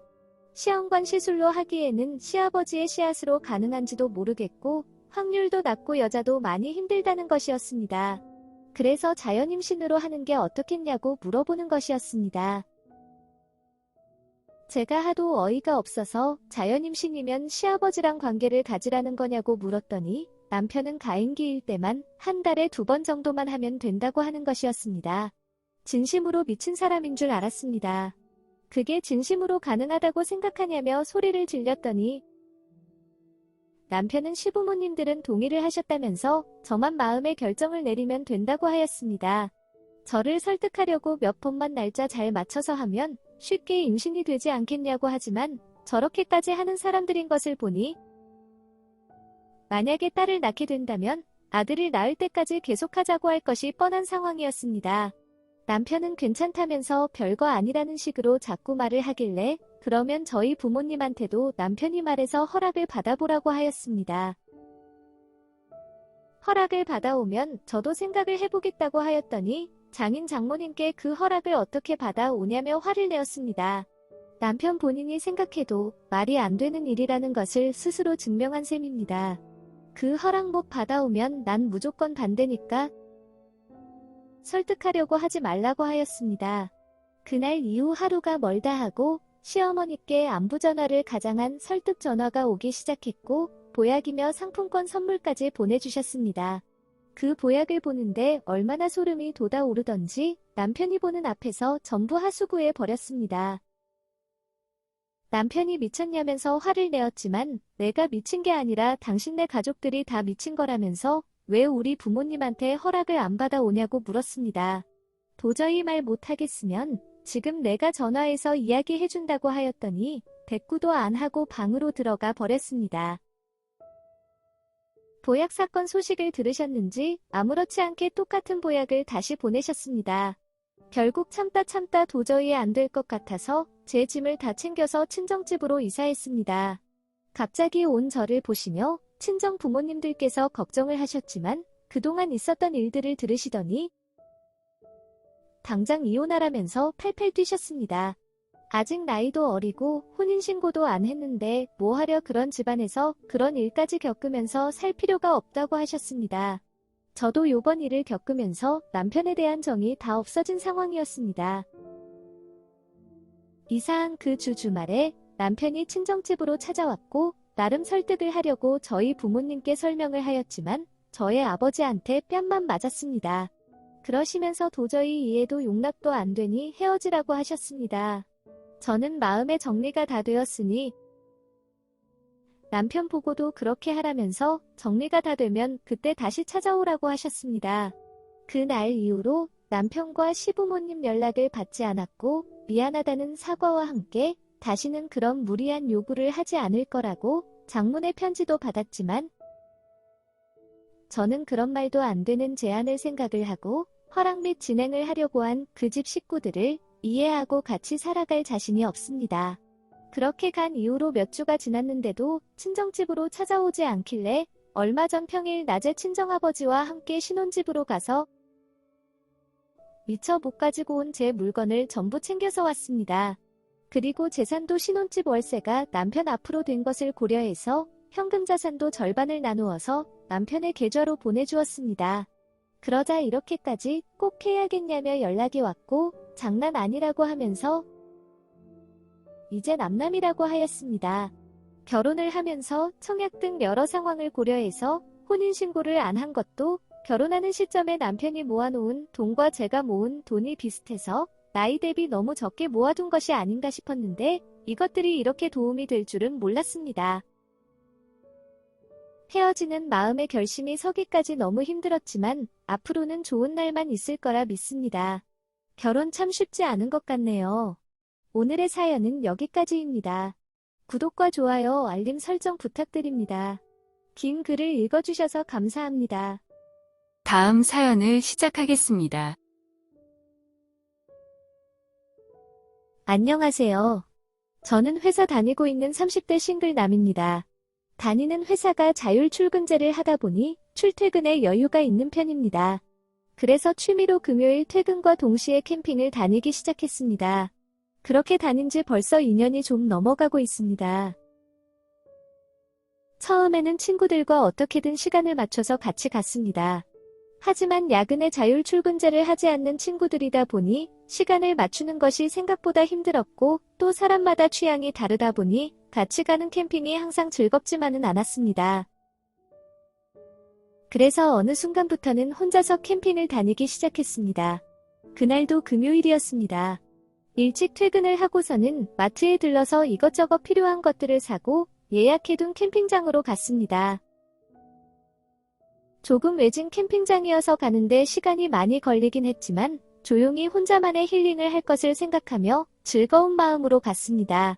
시험관 시술로 하기에는 시아버지의 씨앗으로 가능한지도 모르겠고 확률도 낮고 여자도 많이 힘들다는 것이었습니다. 그래서 자연임신으로 하는 게 어떻겠냐고 물어보는 것이었습니다. 제가 하도 어이가 없어서 자연임신이면 시아버지랑 관계를 가지라는 거냐고 물었더니 남편은 가임기일 때만 한 달에 2번 정도만 하면 된다고 하는 것이었습니다. 진심으로 미친 사람인 줄 알았습니다. 그게 진심으로 가능하다고 생각하냐며 소리를 질렸더니 남편은 시부모님들은 동의를 하셨다면서 저만 마음의 결정을 내리면 된다고 하였습니다. 저를 설득하려고 몇 번만 날짜 잘 맞춰서 하면 쉽게 임신이 되지 않겠냐고 하지만 저렇게까지 하는 사람들인 것을 보니 만약에 딸을 낳게 된다면 아들을 낳을 때까지 계속하자고 할 것이 뻔한 상황이었습니다. 남편은 괜찮다면서 별거 아니라는 식으로 자꾸 말을 하길래 그러면 저희 부모님한테도 남편이 말해서 허락을 받아보라고 하였습니다. 허락을 받아오면 저도 생각을 해보겠다고 하였더니 장인 장모님께 그 허락을 어떻게 받아오냐며 화를 내었습니다. 남편 본인이 생각해도 말이 안 되는 일이라는 것을 스스로 증명한 셈입니다. 그 허락 못 받아오면 난 무조건 반대니까 설득하려고 하지 말라고 하였습니다. 그날 이후 하루가 멀다 하고 시어머니께 안부전화를 가장한 설득 전화가 오기 시작했고 보약이며 상품권 선물까지 보내주셨습니다. 그 보약을 보는데 얼마나 소름이 돋아오르던지 남편이 보는 앞에서 전부 하수구에 버렸습니다. 남편이 미쳤냐면서 화를 내었지만 내가 미친 게 아니라 당신네 가족들이 다 미친 거라면서 왜 우리 부모님한테 허락을 안 받아오냐고 물었습니다. 도저히 말 못하겠으면 지금 내가 전화해서 이야기해준다고 하였더니 대꾸도 안 하고 방으로 들어가 버렸습니다. 보약 사건 소식을 들으셨는지 아무렇지 않게 똑같은 보약을 다시 보내셨습니다. 결국 참다 도저히 안 될 것 같아서 제 짐을 다 챙겨서 친정집으로 이사했습니다. 갑자기 온 저를 보시며 친정 부모님들께서 걱정을 하셨지만 그동안 있었던 일들을 들으시더니 당장 이혼하라면서 팔팔 뛰셨습니다. 아직 나이도 어리고 혼인신고도 안 했는데 뭐하려 그런 집안에서 그런 일까지 겪으면서 살 필요가 없다고 하셨습니다. 저도 요번 일을 겪으면서 남편에 대한 정이 다 없어진 상황이었습니다. 이사한 그 주말에 남편이 친정집으로 찾아왔고 나름 설득을 하려고 저희 부모님께 설명을 하였지만 저의 아버지한테 뺨만 맞았습니다. 그러시면서 도저히 이해도 용납도 안 되니 헤어지라고 하셨습니다. 저는 마음의 정리가 다 되었으니 남편 보고도 그렇게 하라면서 정리가 다 되면 그때 다시 찾아오라고 하셨습니다. 그날 이후로 남편과 시부모님 연락을 받지 않았고 미안하다는 사과와 함께 다시는 그런 무리한 요구를 하지 않을 거라고 장문의 편지도 받았지만 저는 그런 말도 안 되는 제안을 생각을 하고 허락 및 진행을 하려고 한 그 집 식구들을 이해하고 같이 살아갈 자신이 없습니다. 그렇게 간 이후로 몇 주가 지났는데도 친정집으로 찾아오지 않길래 얼마 전 평일 낮에 친정아버지와 함께 신혼집으로 가서 미처 못 가지고 온 제 물건을 전부 챙겨서 왔습니다. 그리고 재산도 신혼집 월세가 남편 앞으로 된 것을 고려해서 현금 자산도 절반을 나누어서 남편의 계좌로 보내주었습니다. 그러자 이렇게까지 꼭 해야겠냐며 연락이 왔고 장난 아니라고 하면서 이제 남남이라고 하였습니다. 결혼을 하면서 청약 등 여러 상황을 고려해서 혼인신고를 안 한 것도 결혼하는 시점에 남편이 모아놓은 돈과 제가 모은 돈이 비슷해서 나이 대비 너무 적게 모아둔 것이 아닌가 싶었는데 이것들이 이렇게 도움이 될 줄은 몰랐습니다. 헤어지는 마음의 결심이 서기까지 너무 힘들었지만 앞으로는 좋은 날만 있을 거라 믿습니다. 결혼 참 쉽지 않은 것 같네요. 오늘의 사연은 여기까지입니다. 구독과 좋아요, 알림 설정 부탁드립니다. 긴 글을 읽어주셔서 감사합니다. 다음 사연을 시작하겠습니다. 안녕하세요. 저는 회사 다니고 있는 30대 싱글남입니다. 다니는 회사가 자율 출근제를 하다 보니 출퇴근에 여유가 있는 편입니다. 그래서 취미로 금요일 퇴근과 동시에 캠핑을 다니기 시작했습니다. 그렇게 다닌 지 벌써 2년이 좀 넘어가고 있습니다. 처음에는 친구들과 어떻게든 시간을 맞춰서 같이 갔습니다. 하지만 야근에 자율 출근제를 하지 않는 친구들이다 보니 시간을 맞추는 것이 생각보다 힘들었고 또 사람마다 취향이 다르다 보니 같이 가는 캠핑이 항상 즐겁지만은 않았습니다. 그래서 어느 순간부터는 혼자서 캠핑을 다니기 시작했습니다. 그날도 금요일이었습니다. 일찍 퇴근을 하고서는 마트에 들러서 이것저것 필요한 것들을 사고 예약해둔 캠핑장으로 갔습니다. 조금 외진 캠핑장이어서 가는데 시간이 많이 걸리긴 했지만 조용히 혼자만의 힐링을 할 것을 생각하며 즐거운 마음으로 갔습니다.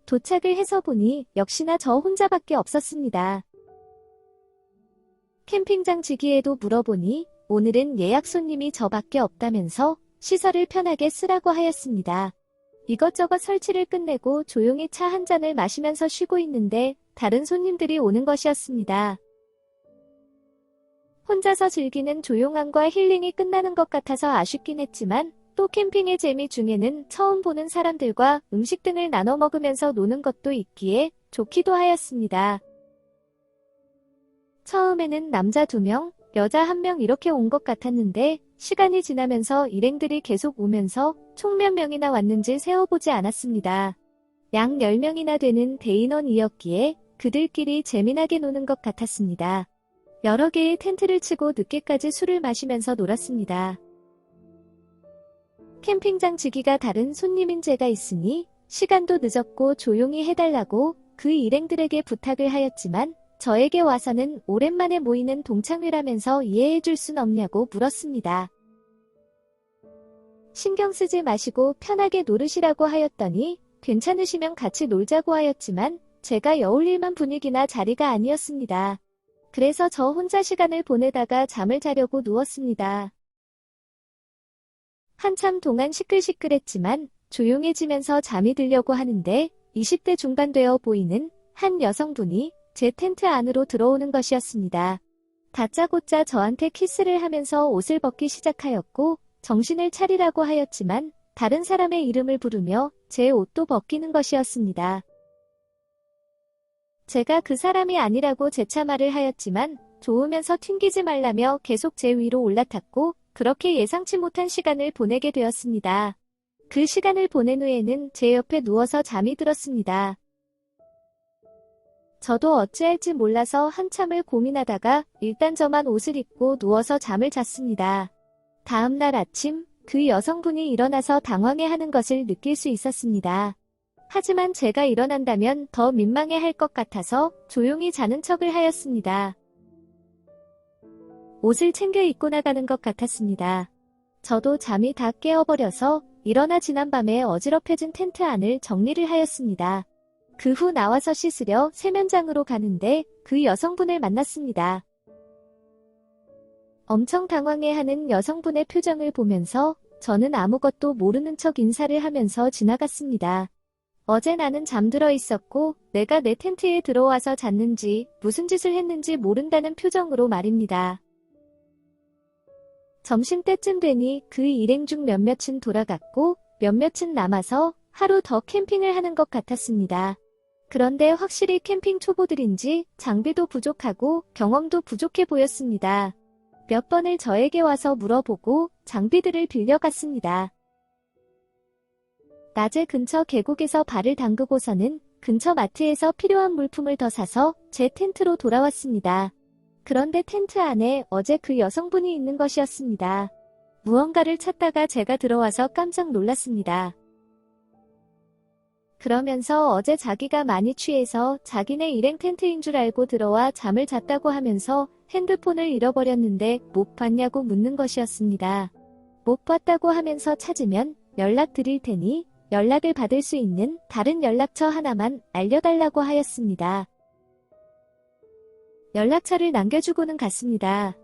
도착을 해서 보니 역시나 저 혼자밖에 없었습니다. 캠핑장 지기에도 물어보니 오늘은 예약 손님이 저밖에 없다면서 시설을 편하게 쓰라고 하였습니다. 이것저것 설치를 끝내고 조용히 차 한 잔을 마시면서 쉬고 있는데 다른 손님들이 오는 것이었습니다. 혼자서 즐기는 조용함과 힐링이 끝나는 것 같아서 아쉽긴 했지만 또 캠핑의 재미 중에는 처음 보는 사람들과 음식 등을 나눠 먹으면서 노는 것도 있기에 좋기도 하였습니다. 처음에는 남자 2명, 여자 1명 이렇게 온 것 같았는데 시간이 지나면서 일행들이 계속 오면서 총 몇 명이나 왔는지 세어보지 않았습니다. 약 10명이나 되는 대인원이었기에 그들끼리 재미나게 노는 것 같았습니다. 여러 개의 텐트를 치고 늦게까지 술을 마시면서 놀았습니다. 캠핑장 지기가 다른 손님인 제가 있으니 시간도 늦었고 조용히 해달라고 그 일행들에게 부탁을 하였지만 저에게 와서는 오랜만에 모이는 동창회라면서 이해해줄 순 없냐고 물었습니다. 신경 쓰지 마시고 편하게 노르시라고 하였더니 괜찮으시면 같이 놀자고 하였지만 제가 여울릴만 분위기나 자리가 아니었습니다. 그래서 저 혼자 시간을 보내다가 잠을 자려고 누웠습니다. 한참 동안 시끌시끌했지만 조용해지면서 잠이 들려고 하는데 20대 중반 되어 보이는 한 여성분이 제 텐트 안으로 들어오는 것이었습니다. 다짜고짜 저한테 키스를 하면서 옷을 벗기 시작하였고 정신을 차리라고 하였지만 다른 사람의 이름을 부르며 제 옷도 벗기는 것이었습니다. 제가 그 사람이 아니라고 재차 말을 하였지만 좋으면서 튕기지 말라며 계속 제 위로 올라탔고 그렇게 예상치 못한 시간을 보내게 되었습니다. 그 시간을 보낸 후에는 제 옆에 누워서 잠이 들었습니다. 저도 어찌할지 몰라서 한참을 고민하다가 일단 저만 옷을 입고 누워서 잠을 잤습니다. 다음 날 아침 그 여성분이 일어나서 당황해하는 것을 느낄 수 있었습니다. 하지만 제가 일어난다면 더 민망해할 것 같아서 조용히 자는 척을 하였습니다. 옷을 챙겨 입고 나가는 것 같았습니다. 저도 잠이 다 깨어버려서 일어나 지난밤에 어지럽혀진 텐트 안을 정리를 하였습니다. 그 후 나와서 씻으려 세면장으로 가는데 그 여성분을 만났습니다. 엄청 당황해하는 여성분의 표정을 보면서 저는 아무것도 모르는 척 인사를 하면서 지나갔습니다. 어제 나는 잠들어 있었고 내가 내 텐트에 들어와서 잤는지 무슨 짓을 했는지 모른다는 표정으로 말입니다. 점심때쯤 되니 그 일행 중 몇몇은 돌아갔고 몇몇은 남아서 하루 더 캠핑을 하는 것 같았습니다. 그런데 확실히 캠핑 초보들인지 장비도 부족하고 경험도 부족해 보였습니다. 몇 번을 저에게 와서 물어보고 장비들을 빌려갔습니다. 낮에 근처 계곡에서 발을 담그고서는 근처 마트에서 필요한 물품을 더 사서 제 텐트로 돌아왔습니다. 그런데 텐트 안에 어제 그 여성분이 있는 것이었습니다. 무언가를 찾다가 제가 들어와서 깜짝 놀랐습니다. 그러면서 어제 자기가 많이 취해서 자기네 일행 텐트인 줄 알고 들어와 잠을 잤다고 하면서 핸드폰을 잃어버렸는데 못 봤냐고 묻는 것이었습니다. 못 봤다고 하면서 찾으면 연락드릴 테니 연락을 받을 수 있는 다른 연락처 하나만 알려달라고 하였습니다. 연락처를 남겨주고는 갔습니다.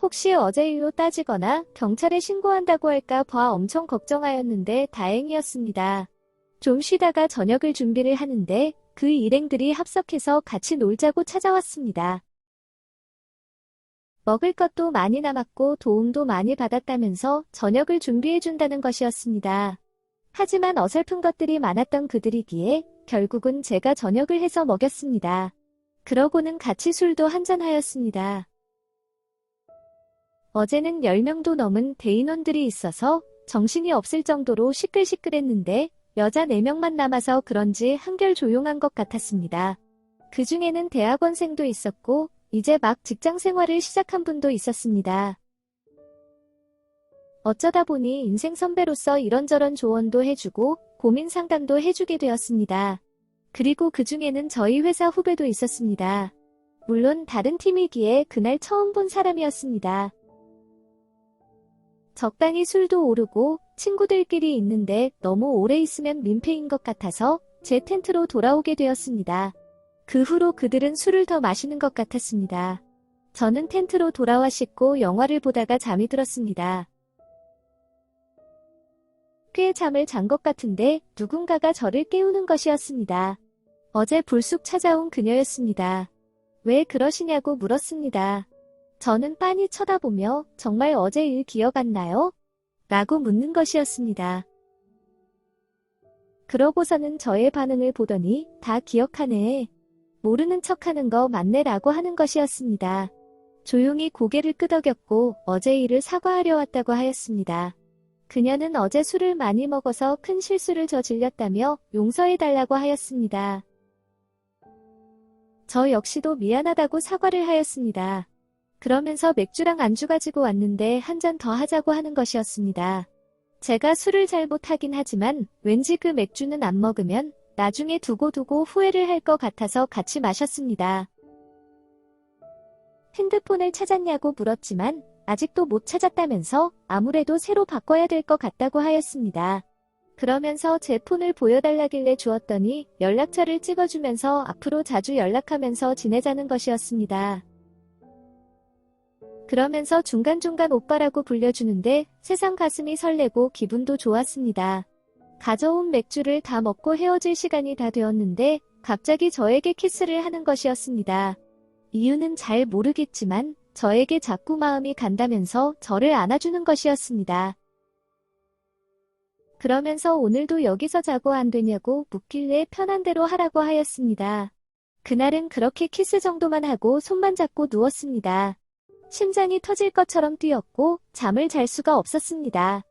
혹시 어제 일로 따지거나 경찰에 신고한다고 할까 봐 엄청 걱정하였는데 다행이었습니다. 좀 쉬다가 저녁을 준비를 하는데 그 일행들이 합석해서 같이 놀자고 찾아왔습니다. 먹을 것도 많이 남았고 도움도 많이 받았다면서 저녁을 준비해준다는 것이었습니다. 하지만 어설픈 것들이 많았던 그들이기에 결국은 제가 저녁을 해서 먹였습니다. 그러고는 같이 술도 한잔하였습니다. 어제는 10명도 넘은 대인원들이 있어서 정신이 없을 정도로 시끌시끌했는데 여자 4명만 남아서 그런지 한결 조용한 것 같았습니다. 그 중에는 대학원생도 있었고 이제 막 직장 생활을 시작한 분도 있었습니다. 어쩌다 보니 인생 선배로서 이런저런 조언도 해주고 고민 상담도 해주게 되었습니다. 그리고 그 중에는 저희 회사 후배도 있었습니다. 물론 다른 팀이기에 그날 처음 본 사람이었습니다. 적당히 술도 오르고 친구들끼리 있는데 너무 오래 있으면 민폐인 것 같아서 제 텐트로 돌아오게 되었습니다. 그 후로 그들은 술을 더 마시는 것 같았습니다. 저는 텐트로 돌아와 씻고 영화를 보다가 잠이 들었습니다. 꽤 잠을 잔 것 같은데 누군가가 저를 깨우는 것이었습니다. 어제 불쑥 찾아온 그녀였습니다. 왜 그러시냐고 물었습니다. 저는 빤히 쳐다보며 정말 어제 일 기억 안 나요? 라고 묻는 것이었습니다. 그러고서는 저의 반응을 보더니 다 기억하네. 모르는 척하는 거 맞네 라고 하는 것이었습니다. 조용히 고개를 끄덕였고 어제 일을 사과하려 왔다고 하였습니다. 그녀는 어제 술을 많이 먹어서 큰 실수를 저질렀다며 용서해달라고 하였습니다. 저 역시도 미안하다고 사과를 하였습니다. 그러면서 맥주랑 안주 가지고 왔는데 한 잔 더 하자고 하는 것이었습니다. 제가 술을 잘 못하긴 하지만 왠지 그 맥주는 안 먹으면 나중에 두고 후회를 할 것 같아서 같이 마셨습니다. 핸드폰을 찾았냐고 물었지만 아직도 못 찾았다면서 아무래도 새로 바꿔야 될 것 같다고 하였습니다. 그러면서 제 폰을 보여달라길래 주었더니 연락처를 찍어주면서 앞으로 자주 연락하면서 지내자는 것이었습니다. 그러면서 중간중간 오빠라고 불려주는데 세상 가슴이 설레고 기분도 좋았습니다. 가져온 맥주를 다 먹고 헤어질 시간이 다 되었는데 갑자기 저에게 키스를 하는 것이었습니다. 이유는 잘 모르겠지만 저에게 자꾸 마음이 간다면서 저를 안아주는 것이었습니다. 그러면서 오늘도 여기서 자고 안 되냐고 묻길래 편한 대로 하라고 하였습니다. 그날은 그렇게 키스 정도만 하고 손만 잡고 누웠습니다. 심장이 터질 것처럼 뛰었고 잠을 잘 수가 없었습니다.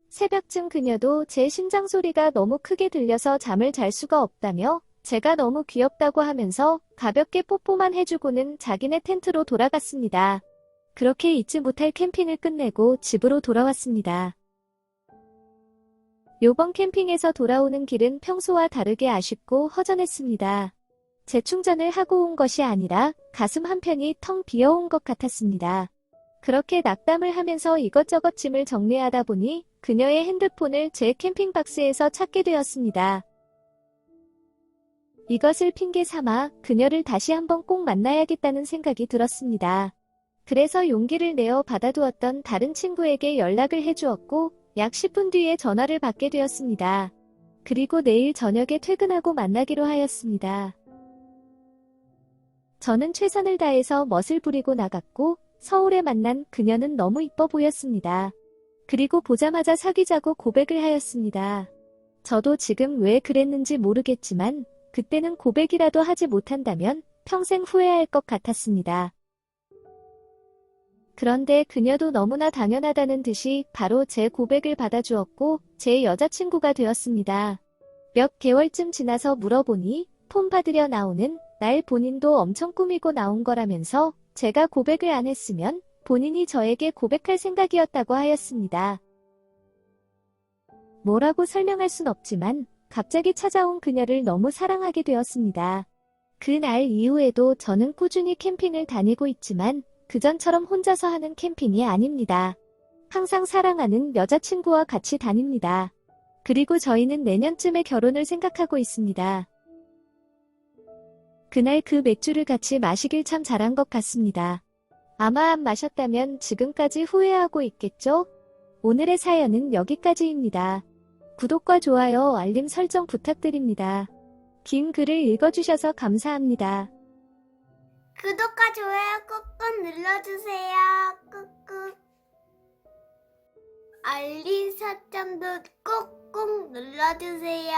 새벽쯤 그녀도 제 심장 소리가 너무 크게 들려서 잠을 잘 수가 없다며 제가 너무 귀엽다고 하면서 가볍게 뽀뽀만 해주고는 자기네 텐트로 돌아갔습니다. 그렇게 잊지 못할 캠핑을 끝내고 집으로 돌아왔습니다. 요번 캠핑에서 돌아오는 길은 평소와 다르게 아쉽고 허전했습니다. 재충전을 하고 온 것이 아니라 가슴 한편이 텅 비어온 것 같았습니다. 그렇게 낙담을 하면서 이것저것 짐을 정리하다 보니 그녀의 핸드폰을 제 캠핑박스에서 찾게 되었습니다. 이것을 핑계 삼아 그녀를 다시 한번 꼭 만나야겠다는 생각이 들었습니다. 그래서 용기를 내어 받아두었던 다른 친구에게 연락을 해주었고 약 10분 뒤에 전화를 받게 되었습니다. 그리고 내일 저녁에 퇴근하고 만나기로 하였습니다. 저는 최선을 다해서 멋을 부리고 나갔고 서울에 만난 그녀는 너무 이뻐 보였습니다. 그리고 보자마자 사귀자고 고백을 하였습니다. 저도 지금 왜 그랬는지 모르겠지만 그때는 고백이라도 하지 못한다면 평생 후회할 것 같았습니다. 그런데 그녀도 너무나 당연하다는 듯이 바로 제 고백을 받아주었고 제 여자친구가 되었습니다. 몇 개월쯤 지나서 물어보니 폰 받으려 나오는 날 본인도 엄청 꾸미고 나온 거라면서 제가 고백을 안 했으면 본인이 저에게 고백할 생각이었다고 하였습니다. 뭐라고 설명할 순 없지만 갑자기 찾아온 그녀를 너무 사랑하게 되었습니다. 그날 이후에도 저는 꾸준히 캠핑을 다니고 있지만 그전처럼 혼자서 하는 캠핑이 아닙니다. 항상 사랑하는 여자친구와 같이 다닙니다. 그리고 저희는 내년쯤에 결혼을 생각하고 있습니다. 그날 그 맥주를 같이 마시길 참 잘한 것 같습니다. 아마 안 마셨다면 지금까지 후회하고 있겠죠? 오늘의 사연은 여기까지입니다. 구독과 좋아요, 알림 설정 부탁드립니다. 긴 글을 읽어주셔서 감사합니다. 구독과 좋아요 꾹꾹 눌러주세요. 꾹꾹. 알림 설정도 꾹꾹 눌러주세요.